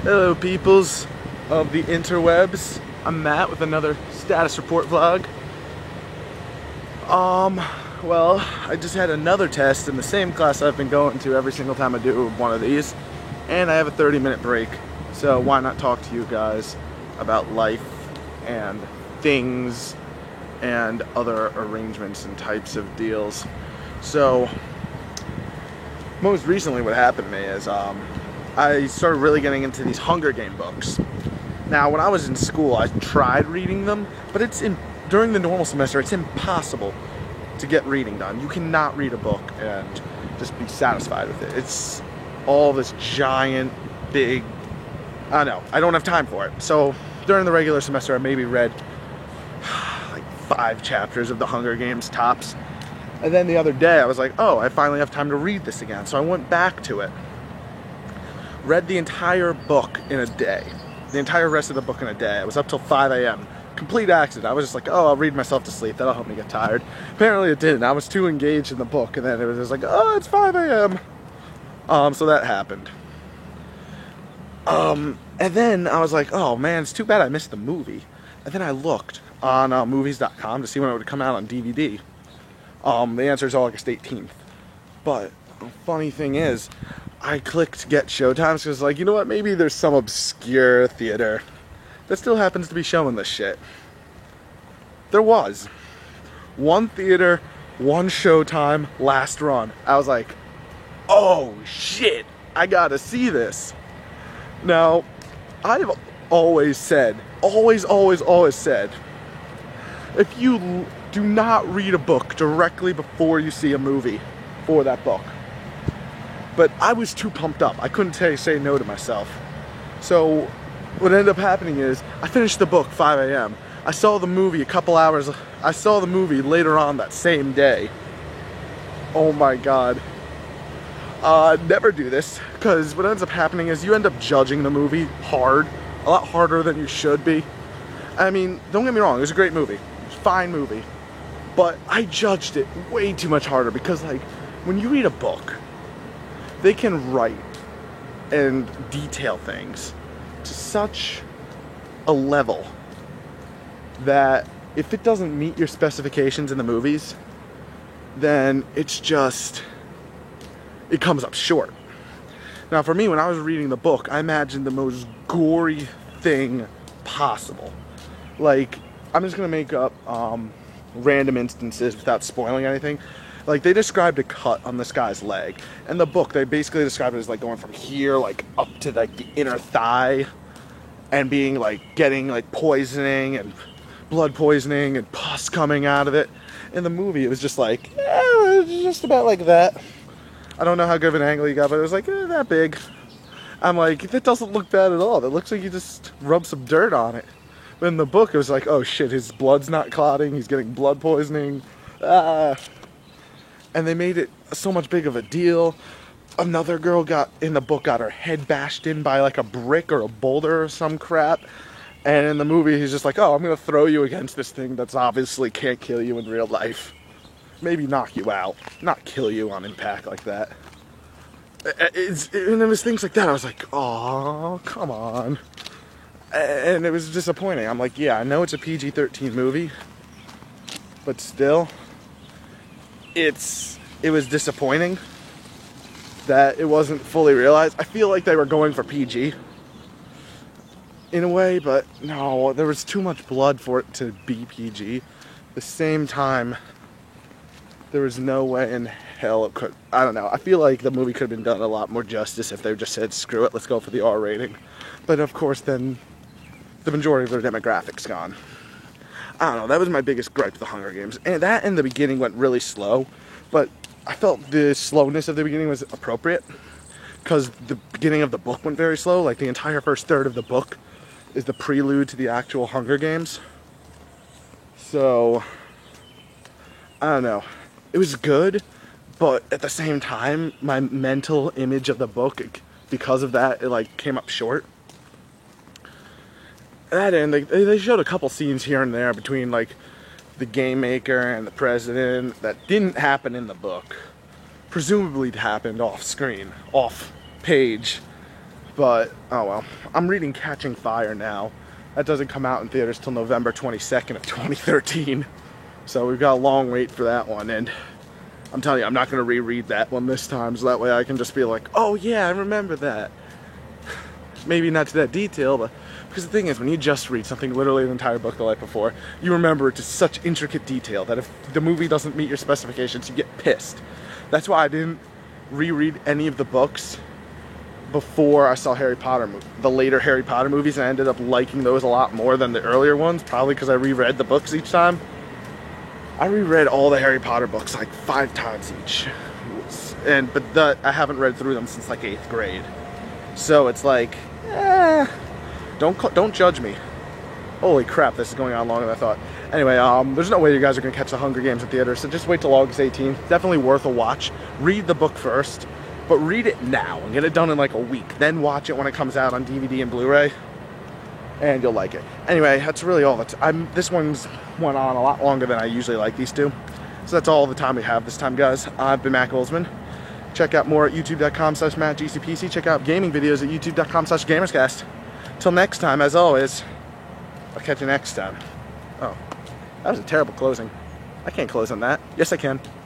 Hello peoples of the interwebs. I'm Matt with another status report vlog. Well, I just had another test in the same class I've been going to every single time I do one of these, and I have a 30-minute break. So why not talk to you guys about life and things and other arrangements and types of deals. So most recently what happened to me is I started really getting into these Hunger Game books. Now, when I was in school, I tried reading them, but during the normal semester, it's impossible to get reading done. You cannot read a book and just be satisfied with it. It's all this giant, big, I don't know, I don't have time for it. So during the regular semester, I maybe read like 5 chapters of the Hunger Games tops. And then the other day, I was like, oh, I finally have time to read this again. So I went back to it. Read the entire book in a day. The entire rest of the book in a day. I was up till 5 a.m. Complete accident. I was just like, oh, I'll read myself to sleep. That'll help me get tired. Apparently it didn't. I was too engaged in the book, and then it was just like, oh, it's 5 a.m. So that happened. And then I was like, oh man, it's too bad I missed the movie. And then I looked on movies.com to see when it would come out on DVD. The answer is August 18th. But the funny thing is, I clicked get showtimes because, like, you know what, maybe there's some obscure theater that still happens to be showing this shit. There was one theater, one showtime, last run. I was like, oh shit, I gotta see this. Now, I've always said, always said, if you do not read a book directly before you see a movie for that book. But I was too pumped up. I couldn't say no to myself. So what ended up happening is I finished the book 5 a.m. I saw the movie I saw the movie later on that same day. Oh my god. Never do this, because what ends up happening is you end up judging the movie hard. A lot harder than you should be. I mean, don't get me wrong, it was a great movie. It was a fine movie. But I judged it way too much harder because, like, when you read a book, they can write and detail things to such a level that if it doesn't meet your specifications in the movies, then it comes up short. Now for me, when I was reading the book, I imagined the most gory thing possible. Like, I'm just gonna make up random instances without spoiling anything. Like, they described a cut on this guy's leg. In the book, they basically described it as, like, going from here, like, up to, like, the inner thigh. And being, like, getting, like, poisoning and blood poisoning and pus coming out of it. In the movie, it was just like, just about like that. I don't know how good of an angle you got, but it was like, that big. I'm like, that doesn't look bad at all. That looks like you just rubbed some dirt on it. But in the book, it was like, oh shit, his blood's not clotting. He's getting blood poisoning. And they made it so much big of a deal. Another girl got her head bashed in by like a brick or a boulder or some crap. And in the movie, he's just like, oh, I'm going to throw you against this thing that's obviously can't kill you in real life. Maybe knock you out, not kill you on impact like that. And there was things like that. I was like, oh, come on. And it was disappointing. I'm like, yeah, I know it's a PG-13 movie, but still, it was disappointing that it wasn't fully realized. I feel like they were going for PG in a way, but no, there was too much blood for it to be PG. At the same time, there was no way in hell it could. I don't know. I feel like the movie could have been done a lot more justice if they just said, screw it, let's go for the R rating. But of course, then the majority of their demographics gone. I don't know, that was my biggest gripe with the Hunger Games. And that in the beginning went really slow, but I felt the slowness of the beginning was appropriate because the beginning of the book went very slow. Like, the entire first third of the book is the prelude to the actual Hunger Games. So, I don't know. It was good, but at the same time, my mental image of the book, because of that, it like came up short. That end, they showed a couple scenes here and there between like the game maker and the president that didn't happen in the book. Presumably it happened off screen, off page. But, oh well. I'm reading Catching Fire now. That doesn't come out in theaters till November 22nd of 2013. So we've got a long wait for that one. And I'm telling you, I'm not going to reread that one this time. So that way I can just be like, oh yeah, I remember that. Maybe not to that detail, but because the thing is, when you just read something, literally the entire book the night before, you remember it to such intricate detail that if the movie doesn't meet your specifications, you get pissed. That's why I didn't reread any of the books before I saw Harry Potter, the later Harry Potter movies, and I ended up liking those a lot more than the earlier ones, probably because I reread the books each time. I reread all the Harry Potter books like 5 times each, but I haven't read through them since like 8th grade. So it's like, don't judge me. Holy crap, this is going on longer than I thought. Anyway, there's no way you guys are going to catch the Hunger Games in theaters, so just wait till August 18th. Definitely worth a watch. Read the book first, but read it now and get it done in like a week. Then watch it when it comes out on DVD and Blu-ray, and you'll like it. Anyway, that's really all. This one's went on a lot longer than I usually like these two. So that's all the time we have this time, guys. I've been Matt Goldsman. Check out more at youtube.com/MattGCPC. Check out gaming videos at youtube.com/GamersCast. Till next time, as always, I'll catch you next time. Oh, that was a terrible closing. I can't close on that. Yes, I can.